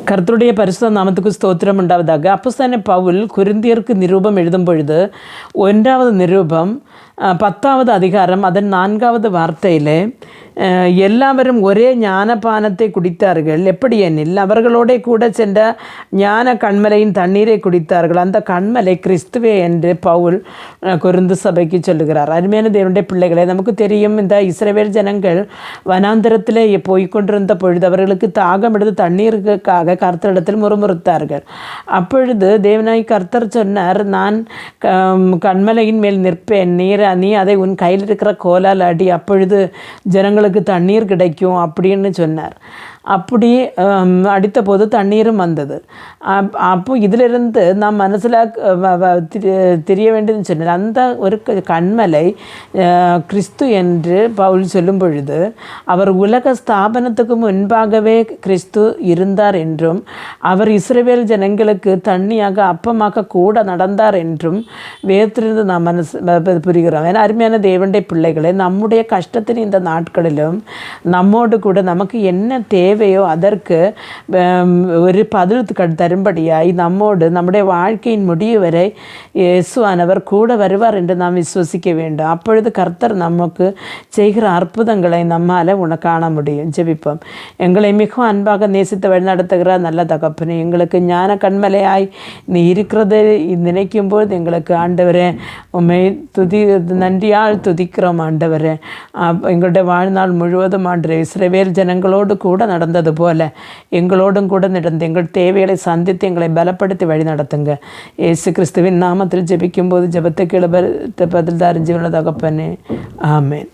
கர்த்தருடைய பரிசுத்த நாமத்துக்கு ஸ்தோத்திரம் உண்டாவதாக. அப்போஸ்தலனாகிய பவுல் கொரிந்தியருக்கு நிருபம் எழுதும் பொழுது 1வது நிருபம் 10வது அதிகாரம் அதன் 4வது வார்த்தையிலே எல்லாவரும் ஒரே ஞானபானத்தை குடித்தார்கள். எப்படி எனில் அவர்களோட கூட சென்ற ஞான கண்மலையின் தண்ணீரை குடித்தார்கள். அந்த கண்மலை கிறிஸ்துவே என்று பவுல் கொரிந்து சபைக்கு சொல்லுகிறார். அருமையான தேவனுடைய பிள்ளைகளை, நமக்கு தெரியும், இந்த இஸ்ரவேல் ஜனங்கள் வனாந்தரத்திலே போய்கொண்டிருந்த பொழுது அவர்களுக்கு தாகம் எடுத்து தண்ணீருக்காக கர்த்தரிடத்தில் முறுமுறுத்தார்கள். அப்பொழுது தேவனாய் கர்த்தர் சொன்னார், நான் கண்மலையின் மேல் நிற்பேன், நீ அதை உன் கையில் இருக்கிற கோலால் அடி, அப்பொழுது ஜனங்களுக்கு தண்ணீர் கிடைக்கும் அப்படின்னு சொன்னார். அப்படி அடித்த போது தண்ணீரும் வந்தது. அப்போ இதிலிருந்து நாம் மனசில் தெரிய வேண்டியதுன்னு சொன்னார். அந்த ஒரு கண்மலை கிறிஸ்து என்று பவுல் சொல்லும் பொழுது அவர் உலக ஸ்தாபனத்துக்கு முன்பாகவே கிறிஸ்து இருந்தார் என்றும் அவர் இஸ்ரவேல் ஜனங்களுக்கு தண்ணியாக அப்பமாக கூட நடந்தார் என்றும் வேதத்திலிருந்து நாம் புரிகிறோம். ஏன்னா அருமையான தேவனுடைய பிள்ளைகளை, நம்முடைய கஷ்டத்தின் இந்த நாட்களிலும் நம்மோடு கூட நமக்கு என்ன தேவையோ அதற்கு ஒரு பதில் தரும்படியாய் நம்மோடு நம்முடைய வாழ்க்கையின் முடிவு வரை இயேசுவானவர் கூட வருவார் என்று நாம் விசுவசிக்க வேண்டும். அப்பொழுது கர்த்தர் நமக்கு செய்கிற அற்புதங்களை நம்மால் காண முடியும். ஜெபிப்போம். எங்களை மிகவும் அன்பாக நேசித்து வழிநடத்துகிற நல்ல தகப்பனே, எங்களுக்கு ஞான கண்மலையாய் நீ இருக்கிறது நினைக்கும் போது எங்களுக்கு ஆண்டவரே உம்மை நன்றியால் துதிக்கிறோம். ஆண்டவரே, எங்களுடைய வாழ்நாள் முழுவதும் ஆண்டு இஸ்ரவேல் ஜனங்களோடு கூட நடந்தது போல எங்களோடும் கூட நடந்து எங்கள் தேவைகளை சந்தித்து எங்களை பலப்படுத்தி வழி நடத்துங்க. இயேசு கிறிஸ்துவின் நாமத்தில் ஜெபிக்கும் போது ஜெபத்தை கீழே பதில் தான் அறிஞ்சுள்ள தகப்பனே. ஆமென்.